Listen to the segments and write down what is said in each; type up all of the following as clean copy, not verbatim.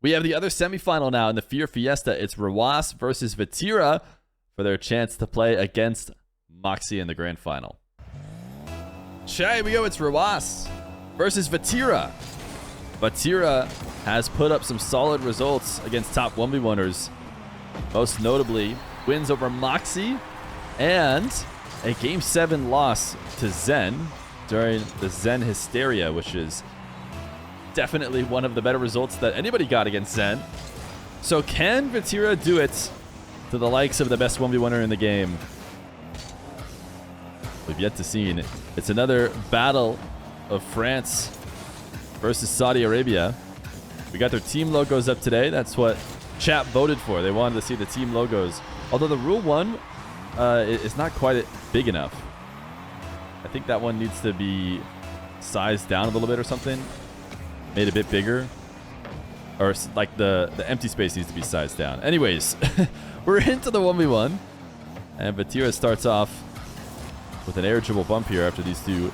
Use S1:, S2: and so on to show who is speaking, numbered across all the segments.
S1: We have the other semifinal now in the Feer Fiesta. It's Rw9 versus Vatira for their chance to play against Moxie in the grand final. Here we go. It's Rw9 versus Vatira. Vatira has put up some solid results against top 1v1ers. Most notably, wins over Moxie and a Game 7 loss to Zen during the Zen Hysteria, which is definitely one of the better results that anybody got against Zen. So can Vatira do it to the likes of the best 1v1er in the game? We've yet to see. It's another battle of France versus Saudi Arabia. We got their team logos up today. That's what chat voted for. They wanted to see the team logos. Although the Rw9 is not quite big enough. I think that one needs to be sized down a little bit or something. Made a bit bigger. Or like the empty space needs to be sized down. Anyways, we're into the 1v1. And Vatira starts off with an air dribble bump here after these two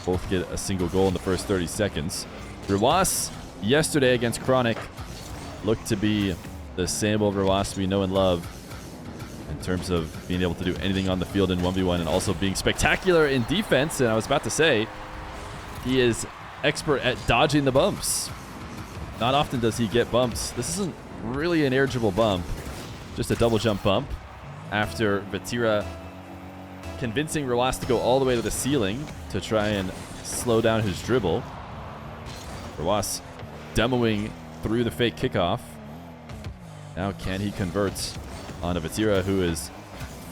S1: both get a single goal in the first 30 seconds. Rw9 yesterday against Chronic looked to be the same old Rw9 we know and love in terms of being able to do anything on the field in 1v1 and also being spectacular in defense. And I was about to say, he is expert at dodging the bumps. Not often does he get bumps. This isn't really an air dribble bump, just a double jump bump after Vatira convincing Rw9 to go all the way to the ceiling to try and slow down his dribble. Rw9 demoing through the fake kickoff. Now can he convert on a Vatira who is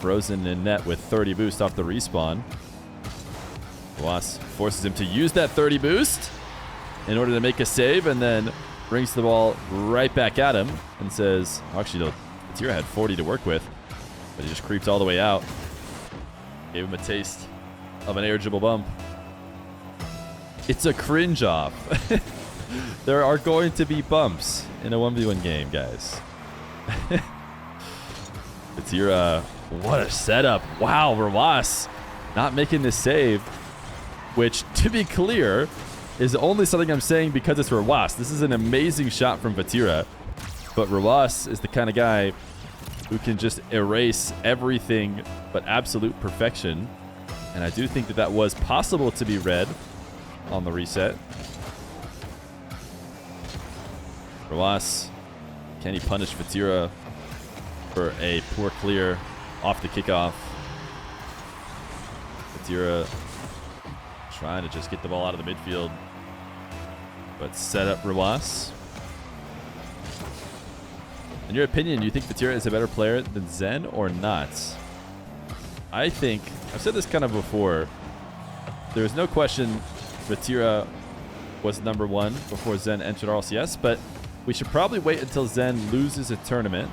S1: frozen in net with 30 boost off the respawn? Rw9 forces him to use that 30 boost in order to make a save and then brings the ball right back at him and says, actually, Vatira had 40 to work with, but he just creeped all the way out. Gave him a taste of an air dribble bump. It's a cringe off. There are going to be bumps in a 1v1 game, guys. Vatira, what a setup. Wow, Rw9 not making this save, which, to be clear, is only something I'm saying because it's Rw9. This is an amazing shot from Vatira, but Rw9 is the kind of guy who can just erase everything but absolute perfection. And I do think that that was possible to be read on the reset. Rw9, can he punish Vatira for a poor clear off the kickoff? Vatira trying to just get the ball out of the midfield, but set up Rw9. In your opinion, do you think Vatira is a better player than Zen or not? I think, I've said this kind of before, there's no question Vatira was #1 before Zen entered RLCS, but we should probably wait until Zen loses a tournament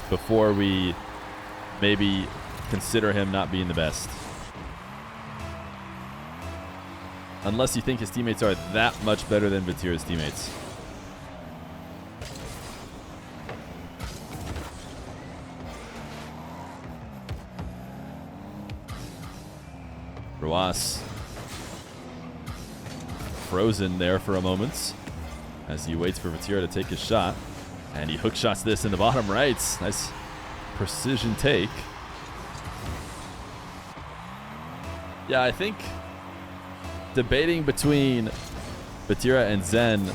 S1: before we maybe consider him not being the best. Unless you think his teammates are that much better than Vatira's teammates. Rw9 frozen there for a moment as he waits for Vatira to take his shot. And he hook shots this in the bottom right. Nice precision take. Yeah, I think debating between Vatira and Zen,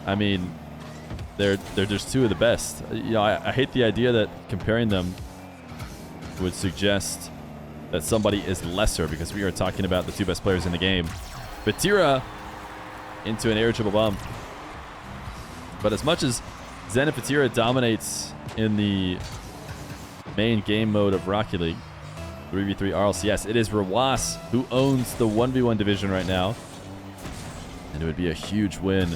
S1: I mean, they're just two of the best. You know, I hate the idea that comparing them would suggest that somebody is lesser because we are talking about the two best players in the game. Vatira into an air dribble bump. But as much as Zen and Vatira dominates in the main game mode of Rocket League, 3v3 RLCS, it is Rw9 who owns the 1v1 division right now. And it would be a huge win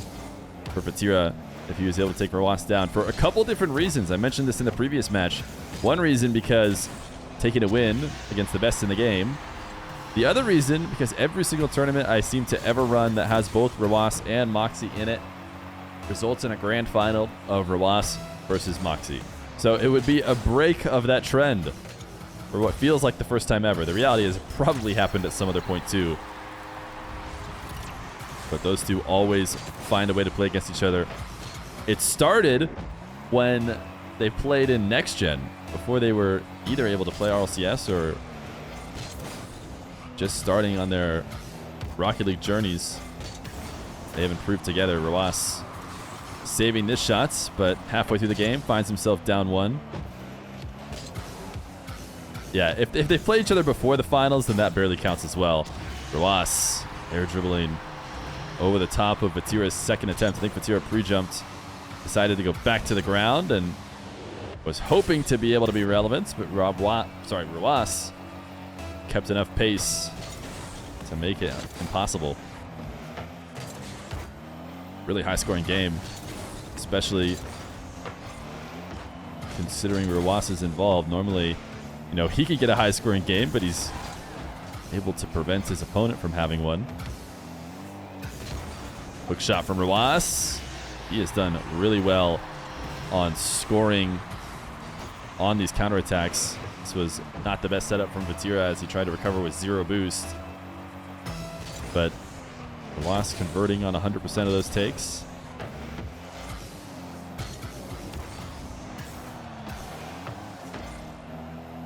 S1: for Vatira if he was able to take Rw9 down for a couple different reasons. I mentioned this in the previous match. One reason because taking a win against the best in the game. The other reason, because every single tournament I seem to ever run that has both Rw9 and Moxie in it results in a grand final of Rw9 versus Moxie. So it would be a break of that trend for what feels like the first time ever. The reality is it probably happened at some other point too. but those two always find a way to play against each other. It started when they played in Next Gen, before they were either able to play RLCS or just starting on their Rocket League journeys. They have improved together. Rw9 saving this shot, but halfway through the game finds himself down 1. Yeah, if they play each other before the finals, then that barely counts as well. Rw9 air dribbling over the top of Vatira's second attempt. I think Vatira pre-jumped, decided to go back to the ground, and was hoping to be able to be relevant, but Rw9 kept enough pace to make it impossible. Really high-scoring game, especially considering Rw9 is involved. Normally, you know, he could get a high-scoring game, but he's able to prevent his opponent from having one. Hook shot from Rw9. He has done really well on scoring on these counterattacks. This was not the best setup from Vatira as he tried to recover with 0 boost. But Rw9 converting on 100% of those takes.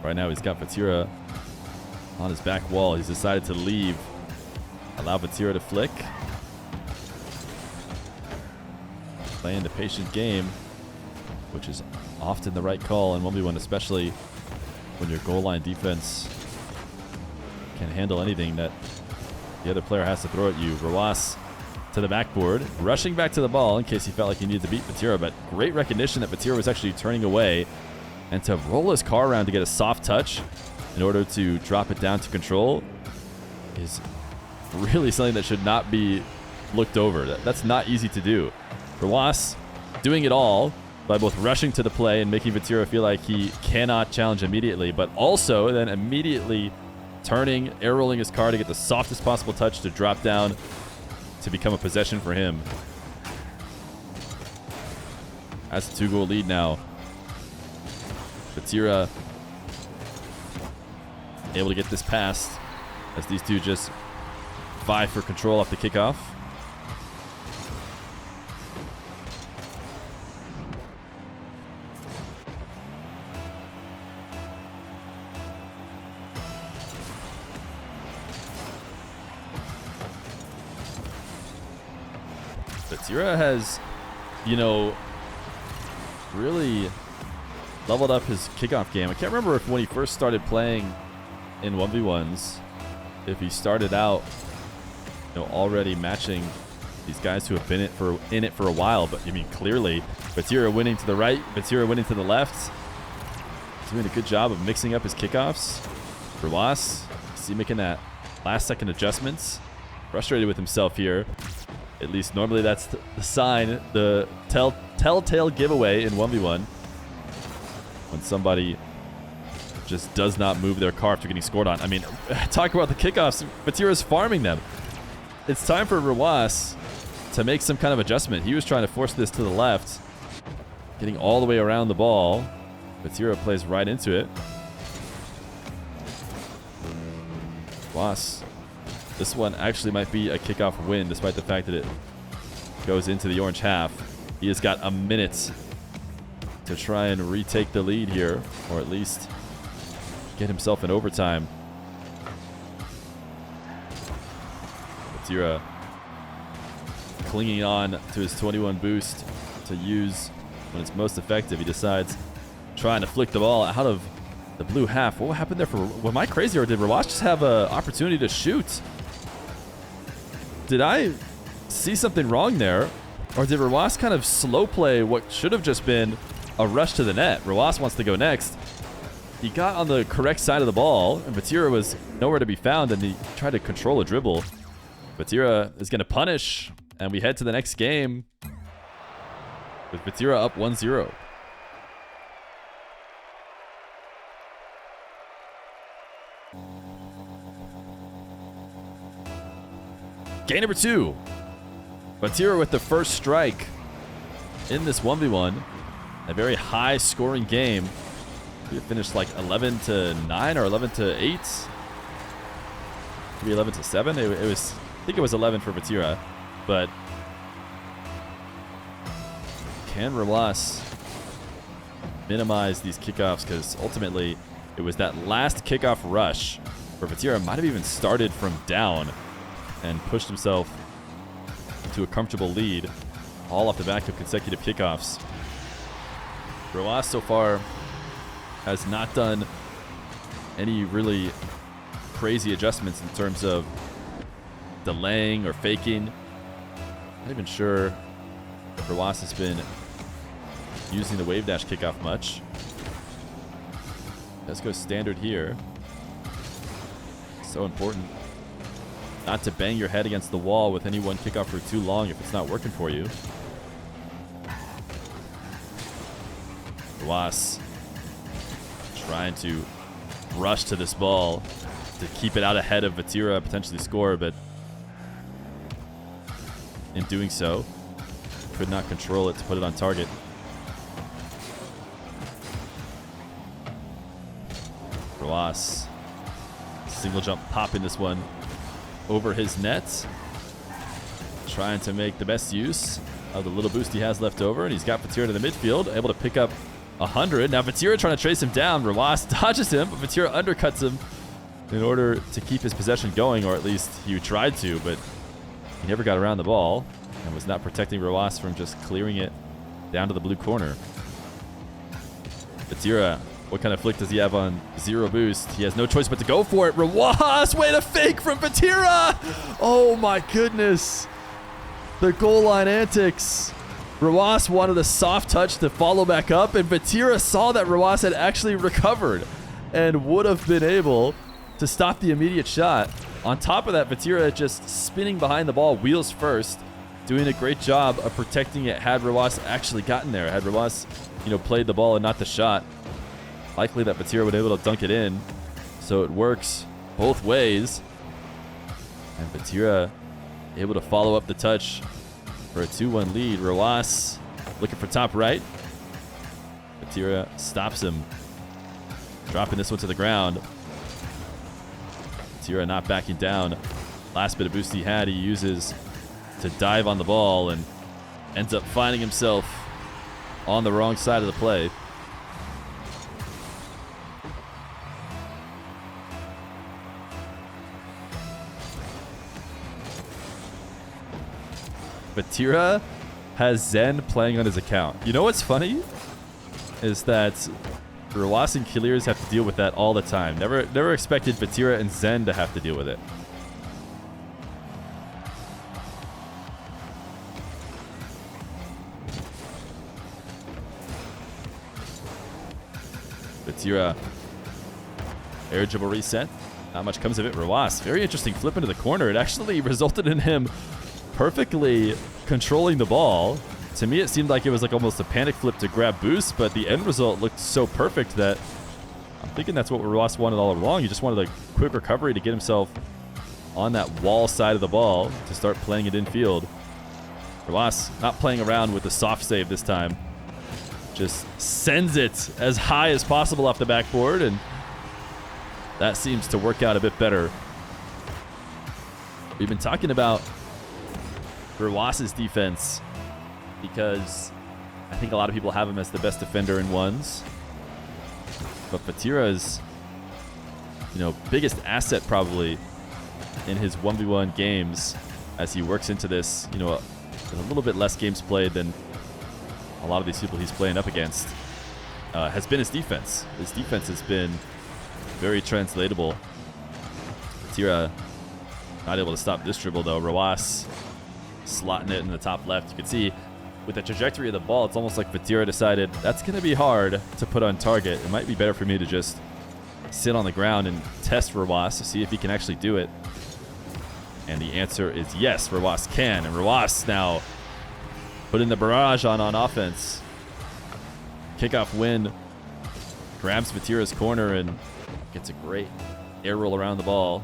S1: Right now he's got Vatira on his back wall. He's decided to leave. Allow Vatira to flick. Playing the patient game, which is often the right call in 1v1, especially when your goal line defense can handle anything that the other player has to throw at you. Rw9 to the backboard, rushing back to the ball in case he felt like he needed to beat Vatira, but great recognition that Vatira was actually turning away, and to roll his car around to get a soft touch in order to drop it down to control is really something that should not be looked over. That's not easy to do. Rw9 doing it all by both rushing to the play and making Vatira feel like he cannot challenge immediately, but also then immediately turning, air rolling his car to get the softest possible touch to drop down to become a possession for him. That's a 2-goal lead now. Vatira able to get this past as these two just vie for control off the kickoff. Vatira has, you know, really leveled up his kickoff game. I can't remember if when he first started playing in 1v1s, if he started out, you know, already matching these guys who have been in it for a while. But I mean, clearly, Vatira winning to the right, Vatira winning to the left, doing a good job of mixing up his kickoffs. Rw9, see him making that last-second adjustments. Frustrated with himself here. At least normally that's the sign, the telltale giveaway in 1v1. When somebody just does not move their car after getting scored on. I mean, talk about the kickoffs. Vatira's farming them. It's time for Rw9 to make some kind of adjustment. He was trying to force this to the left, getting all the way around the ball. Vatira plays right into it. Rw9. This one actually might be a kickoff win, despite the fact that it goes into the orange half. He has got a minute to try and retake the lead here, or at least get himself in overtime. Vatira clinging on to his 21 boost to use when it's most effective. He decides trying to flick the ball out of the blue half. What happened there? Am I crazy, or did Rw9 just have an opportunity to shoot? Did I see something wrong there? Or did Rw9 kind of slow play what should have just been a rush to the net? Rw9 wants to go next. He got on the correct side of the ball, and Vatira was nowhere to be found, and he tried to control a dribble. Vatira is going to punish, and we head to the next game with Vatira up 1-0. Game number 2. Vatira with the first strike in this 1v1. A very high scoring game. We finished like 11-9 or 11-8. Maybe 11-7. It was, I think it was 11 for Vatira. but can Rw9 minimize these kickoffs? Because ultimately, it was that last kickoff rush where Vatira might have even started from down and pushed himself to a comfortable lead, all off the back of consecutive kickoffs. Rw9 so far has not done any really crazy adjustments in terms of delaying or faking. Not even sure if Rw9 has been using the wave dash kickoff much. Let's go standard here. So important not to bang your head against the wall with any one kickoff for too long if it's not working for you. Rw9 trying to rush to this ball to keep it out ahead of Vatira, potentially score, but in doing so, could not control it to put it on target. Rw9 single jump popping this one over his net, trying to make the best use of the little boost he has left over, and he's got Vatira to the midfield, able to pick up 100. Now Vatira trying to trace him down. Rw9 dodges him, but Vatira undercuts him in order to keep his possession going, or at least he tried to, but he never got around the ball and was not protecting Rw9 from just clearing it down to the blue corner. Vatira, what kind of flick does he have on zero boost? He has no choice but to go for it. Rw9, way to fake from Vatira! Oh my goodness. The goal line antics. Rw9 wanted a soft touch to follow back up, and Vatira saw that Rw9 had actually recovered and would have been able to stop the immediate shot. On top of that, Vatira just spinning behind the ball, wheels first, doing a great job of protecting it had Rw9 actually gotten there. Had Rw9, played the ball and not the shot, likely that Vatira would be able to dunk it in. So it works both ways. And Vatira able to follow up the touch for a 2-1 lead. Rw9 looking for top right. Vatira stops him, dropping this one to the ground. Vatira not backing down. Last bit of boost he had, he uses to dive on the ball and ends up finding himself on the wrong side of the play. Vatira has Zen playing on his account. You know what's funny? Is that Rw9 and Killiers have to deal with that all the time. Never expected Vatira and Zen to have to deal with it. Vatira, air dribble reset. Not much comes of it. Rw9, very interesting flip into the corner. It actually resulted in him perfectly controlling the ball. To me, it seemed like it was like almost a panic flip to grab boost, but the end result looked so perfect that I'm thinking that's what Rw9 wanted all along. He just wanted a quick recovery to get himself on that wall side of the ball to start playing it in field. Rw9 not playing around with the soft save this time. Just sends it as high as possible off the backboard, and that seems to work out a bit better. We've been talking about Rw9's defense because I think a lot of people have him as the best defender in ones. But Vatira's, biggest asset probably in his 1v1 games as he works into this, a little bit less games played than a lot of these people he's playing up against, has been his defense. His defense has been very translatable. Vatira not able to stop this dribble though. Rw9 slotting it in the top left. You can see with the trajectory of the ball, it's almost like Vatira decided that's going to be hard to put on target. It might be better for me to just sit on the ground and test Rw9 to see if he can actually do it. And the answer is yes, Rw9 can. And Rw9 now putting the barrage on offense. Kickoff win. Grabs Vatira's corner and gets a great air roll around the ball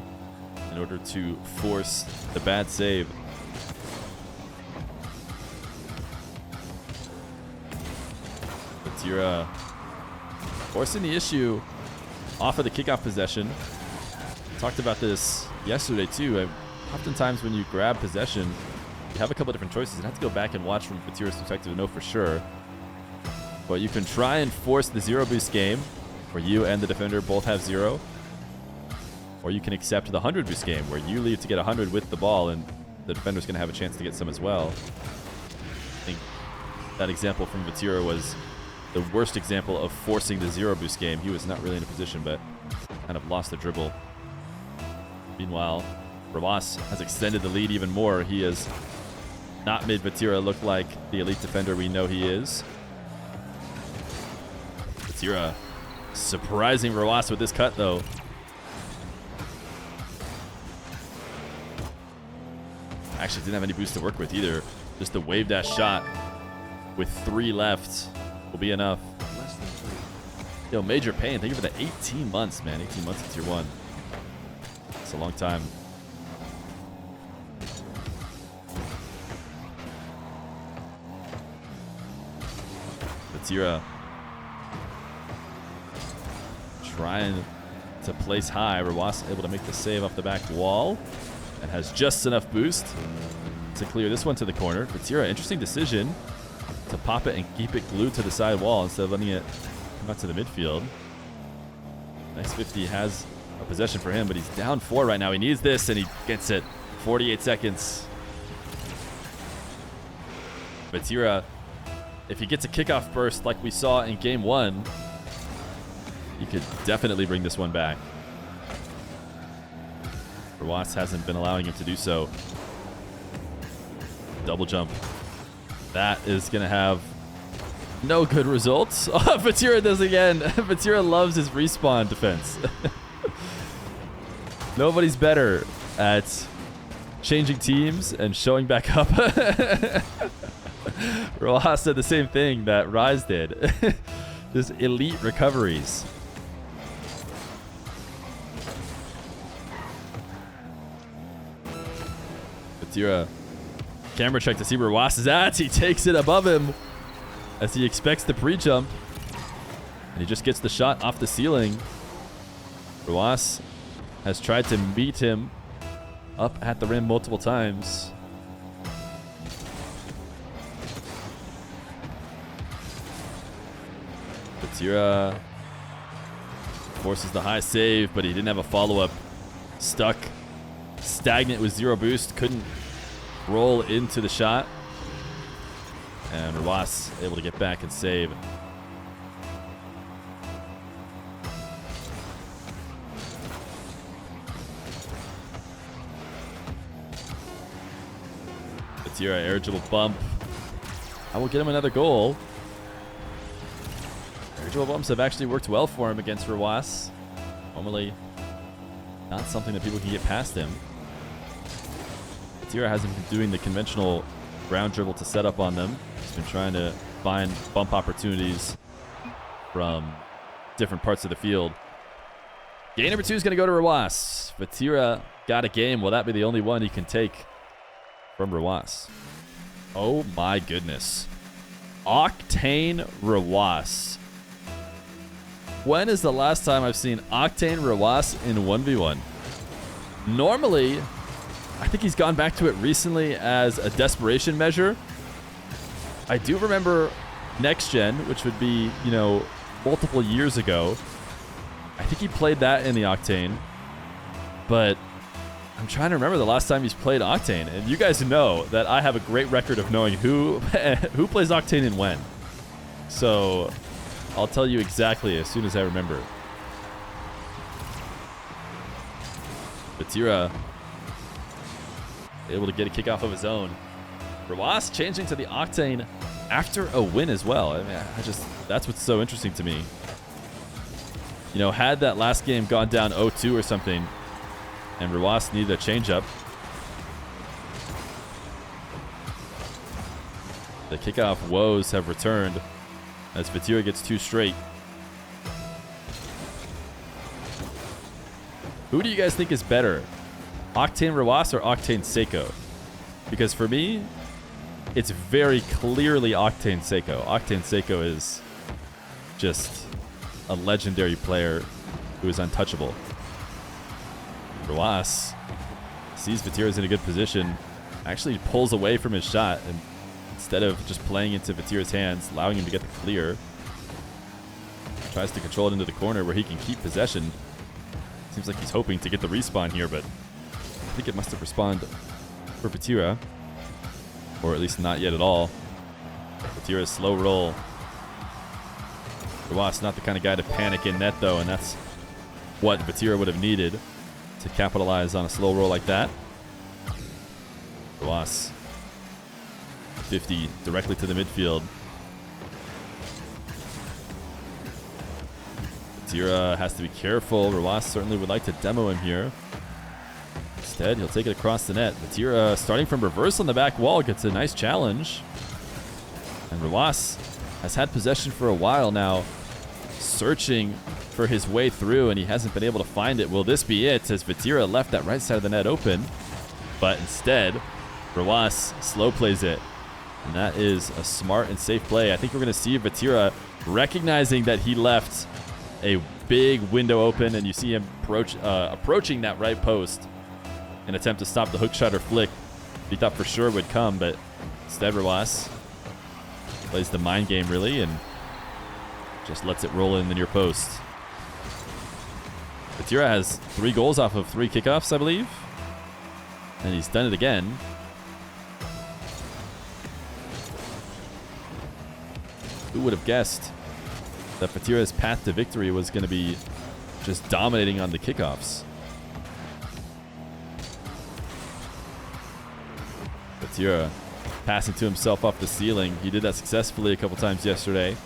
S1: in order to force the bad save. Vatira forcing the issue off of the kickoff possession. Talked about this yesterday too. Oftentimes when you grab possession, you have a couple different choices. You have to go back and watch from Vatira's perspective to know for sure. But you can try and force the 0 boost game where you and the defender both have 0. Or you can accept the 100 boost game where you leave to get 100 with the ball and the defender's going to have a chance to get some as well. I think that example from Vatira was the worst example of forcing the 0 boost game. He was not really in a position, but kind of lost the dribble. Meanwhile, Rw9 has extended the lead even more. He has not made Vatira look like the elite defender we know he is. Vatira surprising Rw9 with this cut, though. Actually didn't have any boost to work with either. Just the wave dash shot with 3 left will be enough. Yo, major pain. Thank you for the 18 months, man. 18 months at tier 1. It's a long time. Vatira trying to place high. Rw9 able to make the save off the back wall and has just enough boost to clear this one to the corner. Vatira, interesting decision to pop it and keep it glued to the side wall instead of letting it come out to the midfield. Next 50 has a possession for him, but he's down 4 right now. He needs this, and he gets it. 48 seconds. Vatira, if he gets a kickoff burst like we saw in game 1, he could definitely bring this one back. Rw9 hasn't been allowing him to do so. Double jump. That is going to have no good results. Oh, Vatira does again. Vatira loves his respawn defense. Nobody's better at changing teams and showing back up. Rw9 said the same thing that Rise did. Just elite recoveries. Vatira, camera check to see where Rw9 is at. He takes it above him as he expects the pre-jump. And he just gets the shot off the ceiling. Rw9 has tried to meet him up at the rim multiple times. Vatira forces the high save, but he didn't have a follow-up. Stuck stagnant with 0 boost. Couldn't roll into the shot. And Rw9 able to get back and save. Vatira, air dribble bump. I will get him another goal. Air dribble bumps have actually worked well for him against Rw9. Normally not something that people can get past him. Vatira hasn't been doing the conventional ground dribble to set up on them. He's been trying to find bump opportunities from different parts of the field. Game number 2 is going to go to Rw9. Vatira got a game. Will that be the only one he can take from Rw9? Oh my goodness. Octane Rw9. When is the last time I've seen Octane Rw9 in 1v1? Normally, I think he's gone back to it recently as a desperation measure. I do remember Next Gen, which would be, you know, multiple years ago. I think he played that in the Octane. But I'm trying to remember the last time he's played Octane. And you guys know that I have a great record of knowing who plays Octane and when. So I'll tell you exactly as soon as I remember. Vatira able to get a kick off of his own. Rw9 changing to the Octane after a win as well. I mean, that's what's so interesting to me. You know, had that last game gone down 0-2 or something, and Rw9 needed a change-up, the kickoff woes have returned as Vatira gets 2 straight. Who do you guys think is better? Octane Rw9 or Octane Seiko? Because for me, it's very clearly Octane Seiko. Octane Seiko is just a legendary player who is untouchable. Rw9 sees Vatira's in a good position. actually pulls away from his shot, and instead of just playing into Vatira's hands, allowing him to get the clear, tries to control it into the corner where he can keep possession. Seems like he's hoping to get the respawn here, but I think it must have respawned for Vatira, or at least not yet at all. Vatira's slow roll. Rw9 not the kind of guy to panic in net, though, and that's what Vatira would have needed to capitalize on a slow roll like that. Rw9 50 directly to the midfield. Vatira has to be careful. Rw9 certainly would like to demo him here. Instead, he'll take it across the net. Vatira, starting from reverse on the back wall, gets a nice challenge. And Rw9 has had possession for a while now, searching for his way through, and he hasn't been able to find it. Will this be it, as Vatira left that right side of the net open? But instead, Rw9 slow plays it. And that is a smart and safe play. I think we're going to see Vatira recognizing that he left a big window open, and you see him approaching that right post in attempt to stop the hook shot or flick he thought for sure would come, but instead Rw9 plays the mind game, really, and just lets it roll in the near post. Vatira has 3 goals off of 3 kickoffs, I believe, and he's done it again. Who would have guessed that Vatira's path to victory was going to be just dominating on the kickoffs? Vatira passing to himself off the ceiling. He did that successfully a couple times yesterday.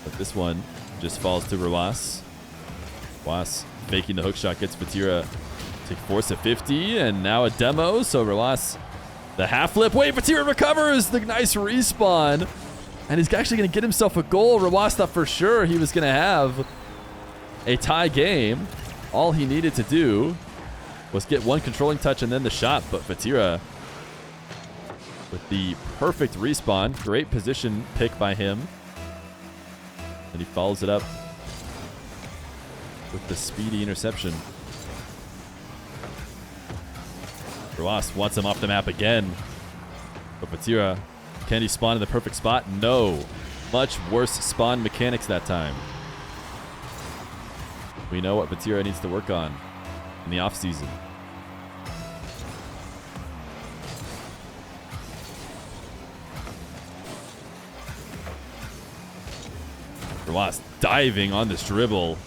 S1: But this one just falls to Rw9. Rw9 faking the hook shot gets Vatira to force a 50, and now a demo. So Rw9, the half flip. Wait, Vatira recovers the nice respawn. And he's actually going to get himself a goal. Rw9 thought for sure he was going to have a tie game. All he needed to do was get one controlling touch and then the shot. But Vatira with the perfect respawn. Great position pick by him. And he follows it up with the speedy interception. Rw9 wants him off the map again. But Vatira, can he spawn in the perfect spot? No. Much worse spawn mechanics that time. We know what Vatira needs to work on in the offseason. Rw9 diving on this dribble,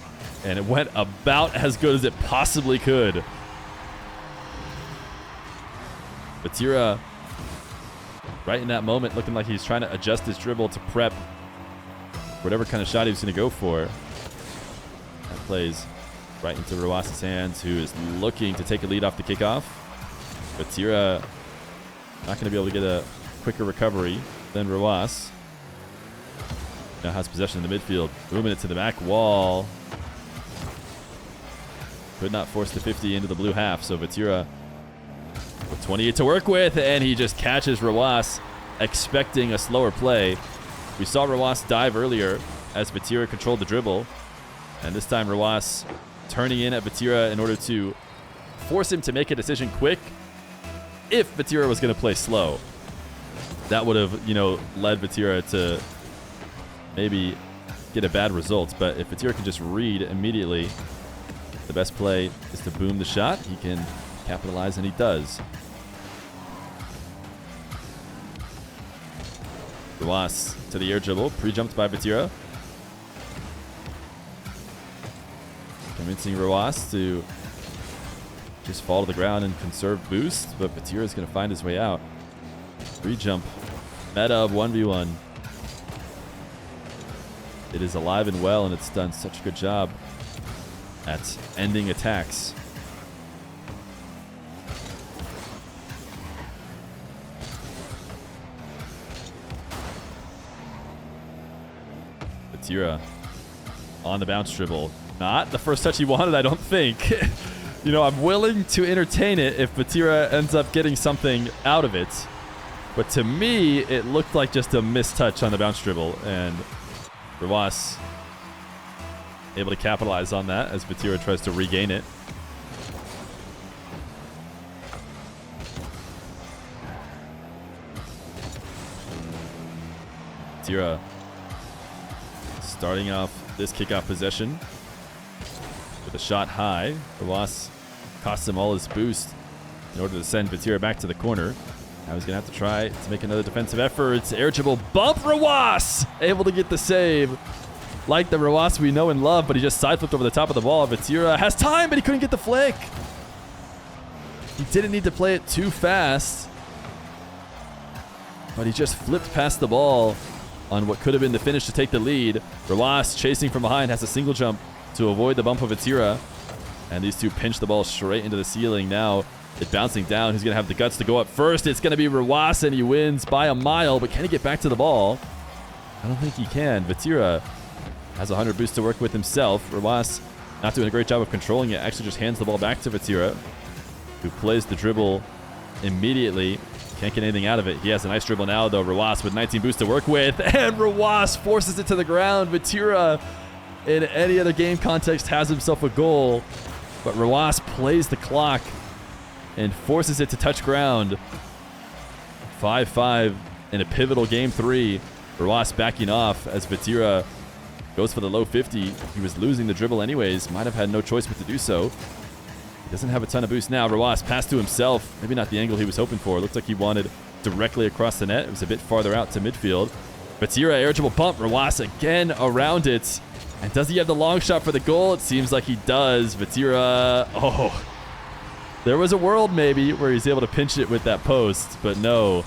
S1: and it went about as good as it possibly could. Vatira, right in that moment, looking like he's trying to adjust his dribble to prep whatever kind of shot he was going to go for. That plays right into Rw9's hands, who is looking to take a lead off the kickoff. Vatira not going to be able to get a quicker recovery than Rw9. Now has possession in the midfield, moving it to the back wall. Could not force the 50 into the blue half, so Vatira with 28 to work with, and he just catches Rw9, expecting a slower play. We saw Rw9 dive earlier as Vatira controlled the dribble, and this time Rw9 turning in at Vatira in order to force him to make a decision quick. If Vatira was going to play slow, that would have, led Vatira to maybe get a bad result. But if Vatira can just read immediately, the best play is to boom the shot. He can capitalize, and he does. Rw9 to the air dribble, pre-jumped by Vatira. Convincing Rw9 to just fall to the ground and conserve boost, but Vatira is going to find his way out. Pre-jump, meta of 1v1. It is alive and well, and it's done such a good job at ending attacks. Vatira on the bounce dribble. Not the first touch he wanted, I don't think. I'm willing to entertain it if Vatira ends up getting something out of it. But to me, it looked like just a missed touch on the bounce dribble, and Rw9 able to capitalize on that as Vatira tries to regain it. Vatira starting off this kickoff possession with a shot high. Rw9 costs him all his boost in order to send Vatira back to the corner. Now he's going to have to try to make another defensive effort. It's air dribble bump. Rw9 able to get the save. Like the Rw9 we know and love, but he just side flipped over the top of the ball. Vatira has time, but he couldn't get the flick. He didn't need to play it too fast, but he just flipped past the ball on what could have been the finish to take the lead. Rw9 chasing from behind has a single jump to avoid the bump of Vatira. And these two pinch the ball straight into the ceiling. Now it's bouncing down. Who's going to have the guts to go up first? It's going to be Rw9, and he wins by a mile. But can he get back to the ball? I don't think he can. Vatira has 100 boost to work with himself. Rw9 not doing a great job of controlling it. Actually just hands the ball back to Vatira, who plays the dribble immediately. Can't get anything out of it. He has a nice dribble now, though. Rw9 with 19 boost to work with. And Rw9 forces it to the ground. Vatira, in any other game context, has himself a goal. But Rw9 plays the clock and forces it to touch ground. 5-5 in a pivotal game 3. Rw9 backing off as Vatira goes for the low 50. He was losing the dribble anyways. Might have had no choice but to do so. He doesn't have a ton of boost now. Rw9 passed to himself. Maybe not the angle he was hoping for. Looked like he wanted directly across the net. It was a bit farther out to midfield. Vatira, air dribble bump. Rw9 again around it. And does he have the long shot for the goal? It seems like he does. Vatira, oh. There was a world maybe where he's able to pinch it with that post, but no.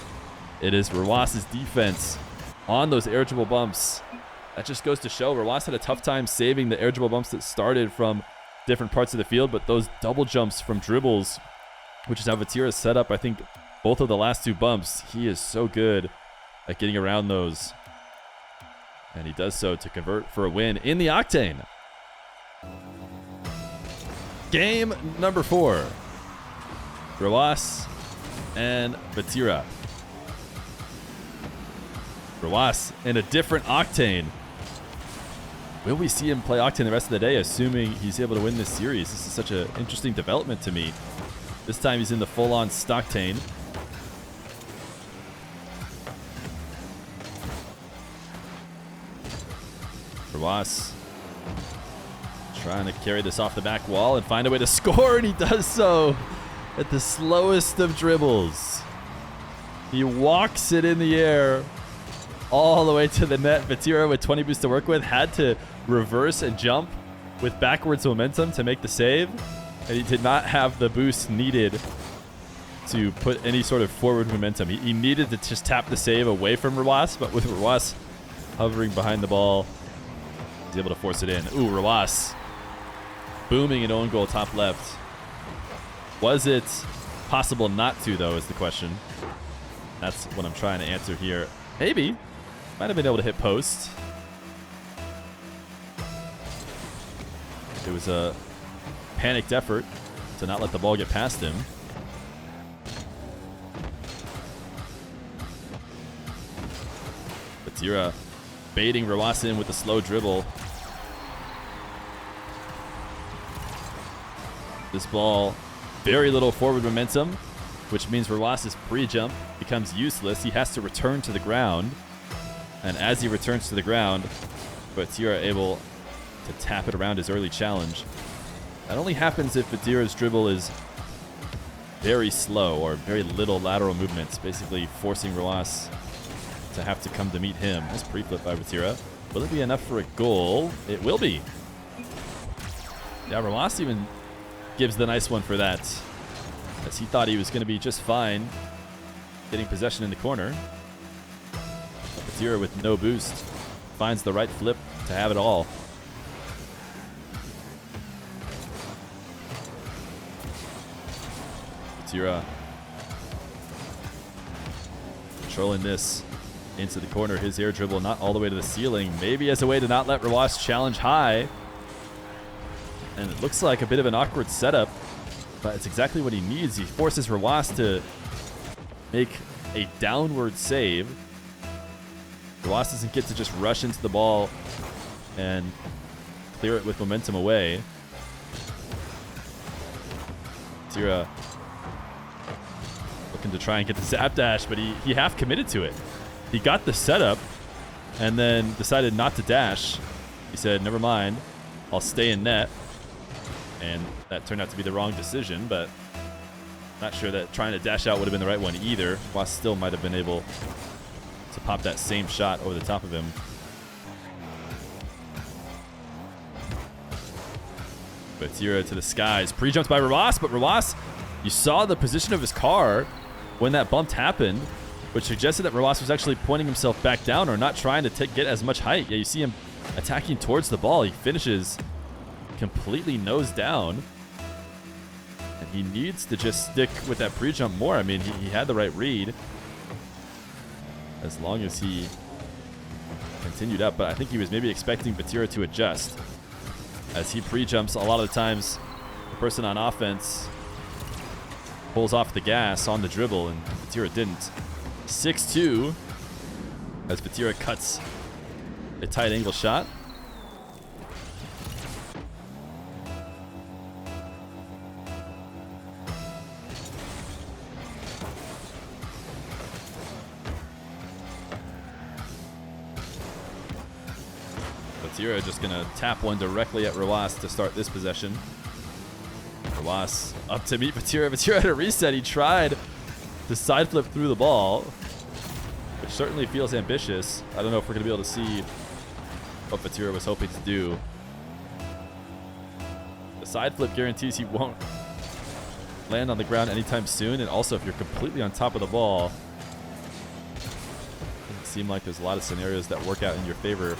S1: It is Rw9's defense on those air dribble bumps. That just goes to show Rw9 had a tough time saving the air dribble bumps that started from different parts of the field, but those double jumps from dribbles, which is how Vatira set up, I think, both of the last 2 bumps. He is so good at getting around those. And he does so to convert for a win in the Octane. Game number 4. Rw9 and Vatira. Rw9 in a different Octane. Will we see him play Octane the rest of the day, assuming he's able to win this series? This is such an interesting development to me. This time he's in the full-on Stocktane. Rw9 trying to carry this off the back wall and find a way to score, and he does so at the slowest of dribbles. He walks it in the air all the way to the net. Vatira with 20 boost to work with had to reverse and jump with backwards momentum to make the save, and he did not have the boost needed to put any sort of forward momentum. He needed to just tap the save away from Rw9, but with Rw9 hovering behind the ball, he's able to force it in. Ooh, Rw9 booming an own goal top left. Was it possible not to, though, is the question. That's what I'm trying to answer here. Maybe. Might have been able to hit post. It was a panicked effort to not let the ball get past him. Vatira baiting Rw9 in with a slow dribble. This ball, very little forward momentum, which means Rw9's pre-jump becomes useless. He has to return to the ground. And as he returns to the ground, Vatira able to tap it around his early challenge. That only happens if Vatira's dribble is very slow or very little lateral movements, basically forcing Rw9 to have to come to meet him. Nice pre-flip by Vatira. Will it be enough for a goal? It will be. Yeah, Rw9 even gives the nice one for that, as he thought he was going to be just fine getting possession in the corner. But Vatira with no boost finds the right flip to have it all. Vatira controlling this into the corner. His air dribble not all the way to the ceiling, maybe as a way to not let Rw9 challenge high. And it looks like a bit of an awkward setup, but it's exactly what he needs. He forces Rw9 to make a downward save. Rw9 doesn't get to just rush into the ball and clear it with momentum away. Vatira looking to try and get the zap dash, but he half committed to it. He got the setup, and then decided not to dash. He said, never mind, I'll stay in net. And that turned out to be the wrong decision, but not sure that trying to dash out would have been the right one either. Ross still might have been able to pop that same shot over the top of him. Vatira to the skies. Pre-jumps by Rw9, but Rw9, you saw the position of his car when that bump happened, which suggested that Rw9 was actually pointing himself back down or not trying to get as much height. Yeah, you see him attacking towards the ball. He finishes completely nose down. And he needs to just stick with that pre-jump more. I mean, he had the right read as long as he continued up, but I think he was maybe expecting Vatira to adjust. As he pre-jumps, a lot of the times the person on offense pulls off the gas on the dribble, and Vatira didn't. 6-2 as Vatira cuts a tight angle shot. Vatira just going to tap one directly at Rw9 to start this possession. Rw9 up to meet Vatira. Vatira had a reset. He tried to side flip through the ball, which certainly feels ambitious. I don't know if we're going to be able to see what Vatira was hoping to do. The side flip guarantees he won't land on the ground anytime soon, and also if you're completely on top of the ball, it doesn't seem like there's a lot of scenarios that work out in your favor.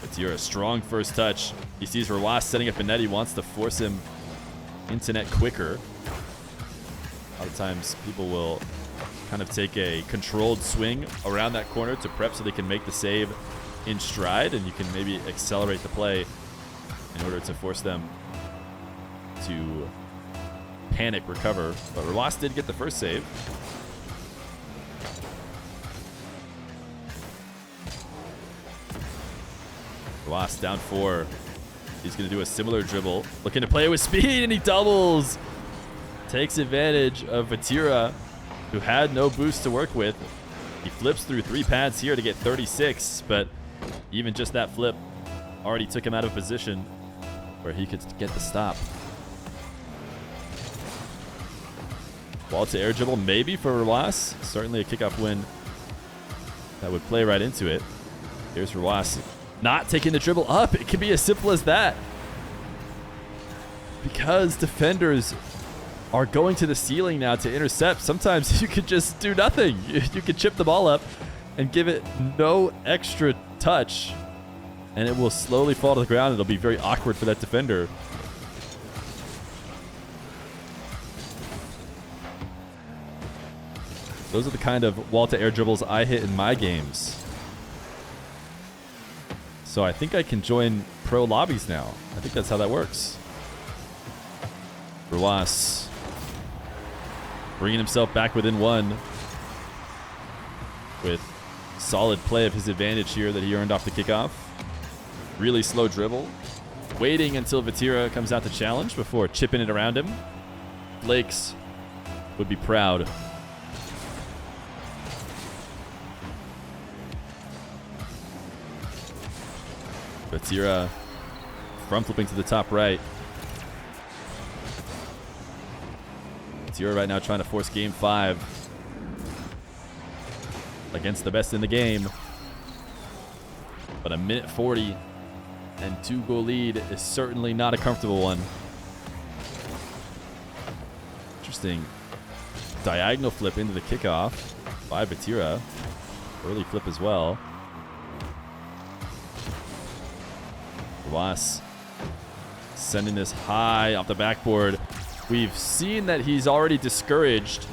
S1: Vatira, strong first touch. He sees Rw9 setting up a net. He wants to force him into net quicker. A lot of times people will kind of take a controlled swing around that corner to prep so they can make the save in stride, and you can maybe accelerate the play in order to force them to panic recover. But Rw9 did get the first save. Rw9 down 4. He's going to do a similar dribble. Looking to play with speed, and he doubles. Takes advantage of Vatira, who had no boost to work with. He flips through 3 pads here to get 36, but even just that flip already took him out of position where he could get the stop. Ball to air dribble maybe for Rw9. Certainly a kickoff win that would play right into it. Here's Rw9. Not taking the dribble up. It can be as simple as that. Because defenders are going to the ceiling now to intercept, sometimes you could just do nothing. You could chip the ball up and give it no extra touch, and it will slowly fall to the ground. It'll be very awkward for that defender. Those are the kind of wall-to-air dribbles I hit in my games. So I think I can join pro lobbies now. I think that's how that works. Rw9 bringing himself back within 1 with solid play of his advantage here that he earned off the kickoff. Really slow dribble. Waiting until Vatira comes out to challenge before chipping it around him. Lakes would be proud. Vatira front flipping to the top right. Vatira right now trying to force game 5 against the best in the game. But a minute 40 and 2-goal lead is certainly not a comfortable one. Interesting diagonal flip into the kickoff by Vatira. Early flip as well. Rw9 sending this high off the backboard. We've seen that he's already discouraged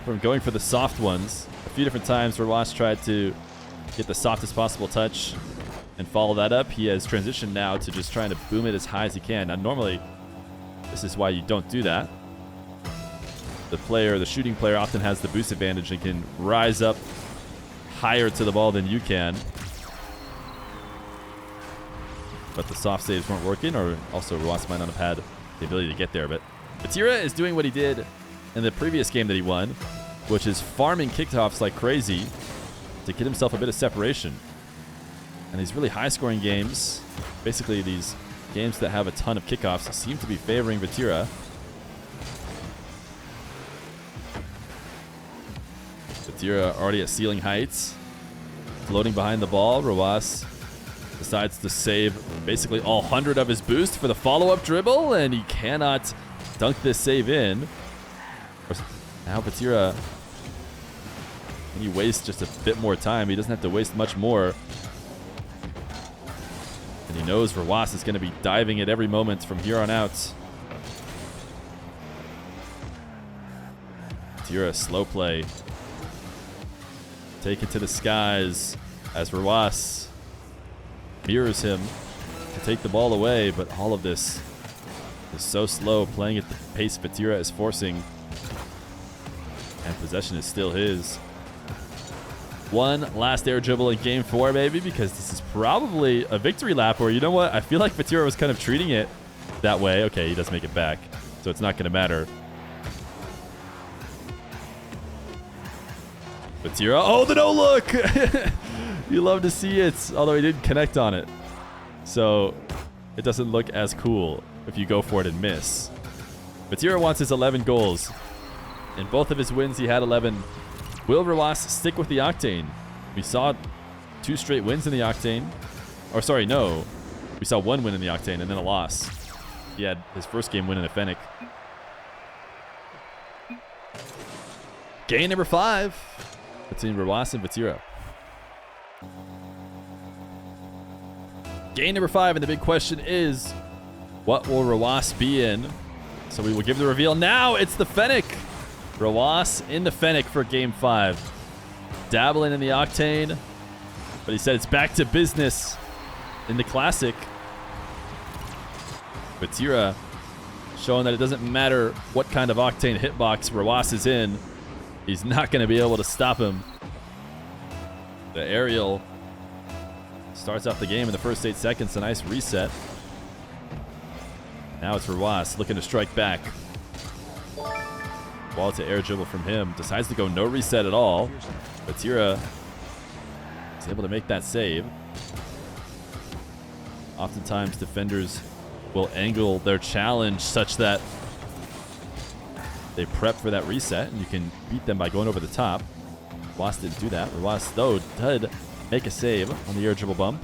S1: from going for the soft ones. A few different times Rw9 tried to get the softest possible touch and follow that up. He has transitioned now to just trying to boom it as high as he can. Now normally this is why you don't do that. The shooting player often has the boost advantage and can rise up higher to the ball than you can. But the soft saves weren't working, or also Rw9 might not have had the ability to get there. But Vatira is doing what he did in the previous game that he won. which is farming kickoffs like crazy to get himself a bit of separation. And these really high-scoring games, basically these games that have a ton of kickoffs, seem to be favoring Vatira. Vatira already at ceiling heights, floating behind the ball. Rw9 decides to save basically all 100 of his boost for the follow-up dribble, and he cannot dunk this save in. Now Vatira, when he wastes just a bit more time, he doesn't have to waste much more. And he knows Rw9 is going to be diving at every moment from here on out. Vatira, slow play. Take it to the skies as Rw9 mirrors him to take the ball away, but all of this is so slow, playing at the pace Vatira is forcing. And possession is still his. One last air dribble in game 4, maybe, because this is probably a victory lap, or you know what? I feel like Vatira was kind of treating it that way. Okay, he does make it back, so it's not going to matter. Vatira, oh, the no look! You love to see it, although he didn't connect on it. So it doesn't look as cool if you go for it and miss. Vatira wants his 11 goals. In both of his wins, he had 11. Will Rw9 stick with the Octane? We saw 2 straight wins in the Octane. Or sorry, no. We saw 1 win in the Octane and then a loss. He had his first game win in a Fennec. Game number 5 between Rw9 and Vatira. Game number 5, and the big question is, what will Rw9 be in? So we will give the reveal now. It's the Fennec. Rw9 in the Fennec for game 5. Dabbling in the Octane, but he said it's back to business in the Classic. Vatira showing that it doesn't matter what kind of Octane hitbox Rw9 is in, he's not going to be able to stop him. The aerial starts off the game in the first 8 seconds. A nice reset. Now it's Rw9 looking to strike back. Ball to air dribble from him. Decides to go no reset at all. Vatira is able to make that save. Oftentimes defenders will angle their challenge such that they prep for that reset, and you can beat them by going over the top. Rw9 didn't do that. Rw9, though, did make a save on the air dribble bump.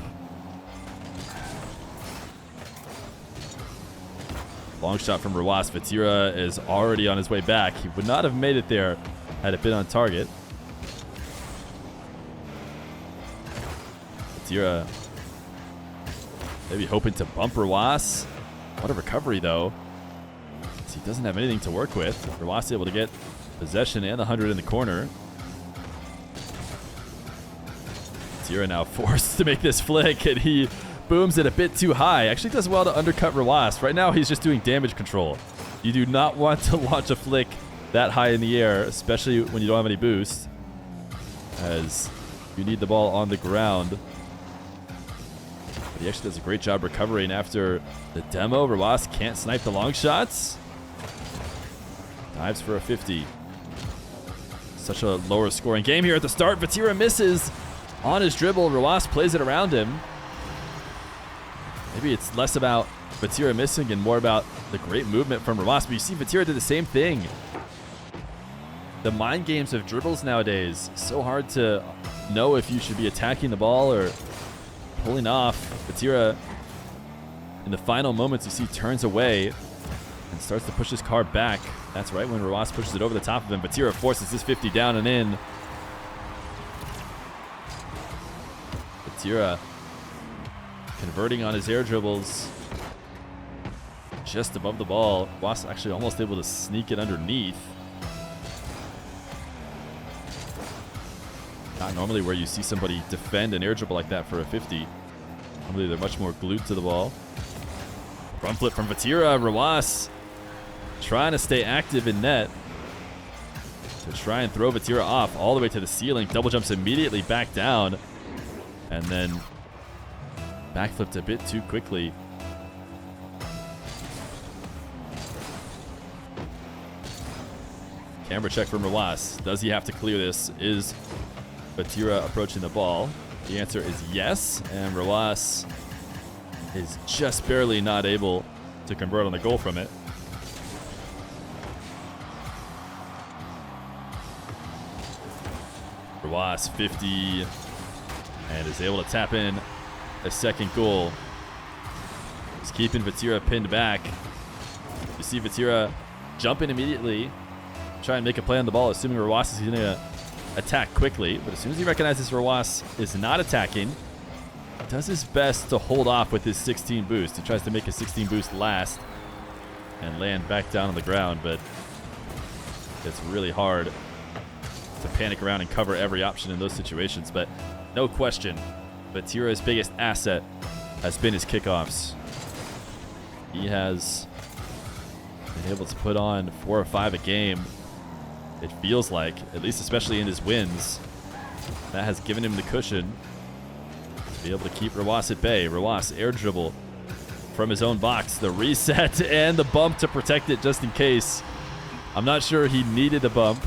S1: Long shot from Rw9. Vatira is already on his way back. He would not have made it there had it been on target. Vatira maybe hoping to bump Rw9. What a recovery, though. He doesn't have anything to work with. Rw9 able to get possession and the 100 in the corner. Vatira now forced to make this flick, and he booms it a bit too high. Actually does well to undercut Rw9. Right now, he's just doing damage control. You do not want to launch a flick that high in the air, especially when you don't have any boost, as you need the ball on the ground. But he actually does a great job recovering after the demo. Rw9 can't snipe the long shots. Dives for a 50. Such a lower scoring game here at the start. Vatira misses on his dribble. Rw9 plays it around him. Maybe it's less about Vatira missing and more about the great movement from Rw9. But you see Vatira did the same thing. The mind games of dribbles nowadays, so hard to know if you should be attacking the ball or pulling off. Vatira, in the final moments, you see turns away and starts to push his car back. That's right when Rw9 pushes it over the top of him. Vatira forces this 50 down and in. Vatira converting on his air dribbles just above the ball. Rw9 actually almost able to sneak it underneath. Not normally where you see somebody defend an air dribble like that for a 50. Normally they're much more glued to the ball. Front flip from Vatira. Rw9 trying to stay active in net to try and throw Vatira off all the way to the ceiling. Double jumps immediately back down. And then backflipped a bit too quickly. Camera check from Rw9. Does he have to clear this? Is Vatira approaching the ball? The answer is yes, and Rw9 is just barely not able to convert on the goal from it. Rw9 50 and is able to tap in a second goal. He's keeping Vatira pinned back. You see Vatira jump in immediately, try and make a play on the ball, assuming Rw9 is going to attack quickly. But as soon as he recognizes Rw9 is not attacking, he does his best to hold off with his 16 boost. He tries to make a 16 boost last and land back down on the ground, but it's really hard to panic around and cover every option in those situations. But no question, Vatira's biggest asset has been his kickoffs. He has been able to put on 4 or 5 a game, it feels like, at least especially in his wins. That has given him the cushion to be able to keep Rw9 at bay. Rw9 air dribble from his own box. The reset and the bump to protect it just in case. I'm not sure he needed the bump,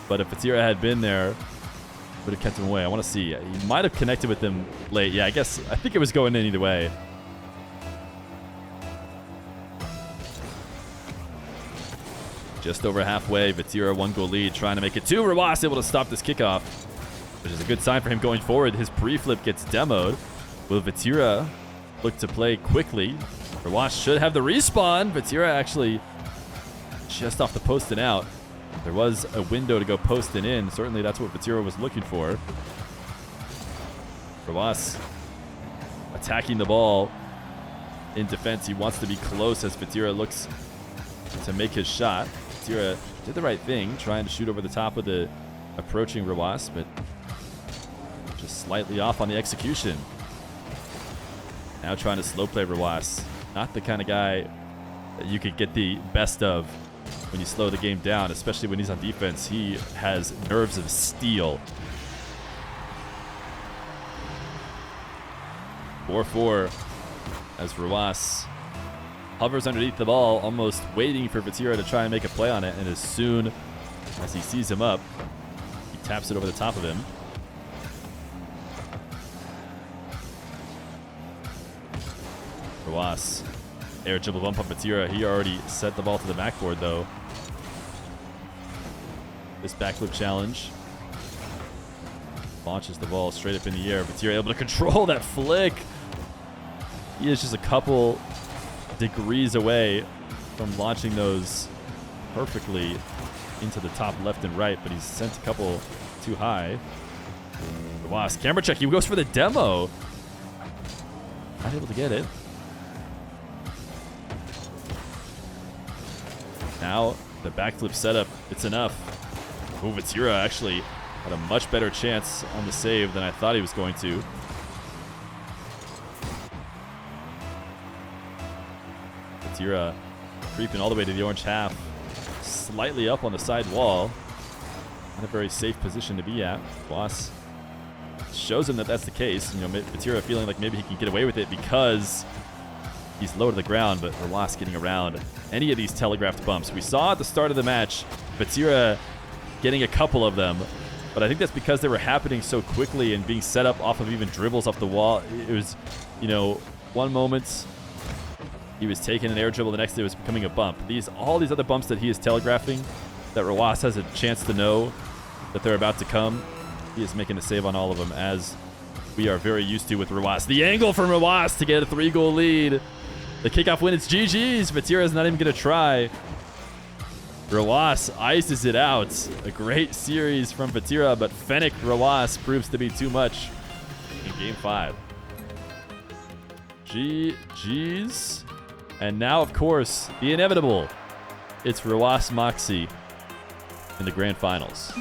S1: but if Vatira had been there, would have kept him away. I want to see. He might have connected with him late. Yeah, I think it was going in either way. Just over halfway, Vatira 1-goal lead, trying to make it 2. Rw9 able to stop this kickoff, which is a good sign for him going forward. His pre-flip gets demoed. Will Vatira look to play quickly? Rw9 should have the respawn. Vatira actually just off the post and out. There was a window to go post and in. Certainly that's what Vatira was looking for. Rw9 attacking the ball in defense. He wants to be close as Vatira looks to make his shot. Vatira did the right thing, trying to shoot over the top of the approaching Rw9, but just slightly off on the execution. Now trying to slow play Rw9. Not the kind of guy that you could get the best of when you slow the game down, especially when he's on defense. He has nerves of steel. 4-4 as Rw9 hovers underneath the ball, almost waiting for Vatira to try and make a play on it. And as soon as he sees him up, he taps it over the top of him. Rw9 air dribble bump on Vatira. He already sent the ball to the backboard, though. This backflip challenge launches the ball straight up in the air. Vatira able to control that flick. He is just a couple degrees away from launching those perfectly into the top left and right, but he's sent a couple too high. Rw9 camera check. He goes for the demo. Not able to get it. Now the backflip setup, it's enough. Oh, Vatira actually had a much better chance on the save than I thought he was going to. Vatira creeping all the way to the orange half, slightly up on the side wall. Not a very safe position to be at. Rw9 shows him that that's the case. You know, Vatira feeling like maybe he can get away with it because he's low to the ground, but Rw9 getting around any of these telegraphed bumps. We saw at the start of the match Vatira getting a couple of them, but I think that's because they were happening so quickly and being set up off of even dribbles off the wall. It was, you know, one moment he was taking an air dribble, the next day it was becoming a bump. All these other bumps that he is telegraphing, that Rw9 has a chance to know that they're about to come, he is making a save on all of them, as we are very used to with Rw9. The angle from Rw9 to get a 3-goal lead. The kickoff win, it's GG's. Vatira is not even going to try. Rw9 ices it out. A great series from Vatira, but Fennec Rw9 proves to be too much in Game 5. GG's. And now, of course, the inevitable. It's Rw9 Moxie in the grand finals.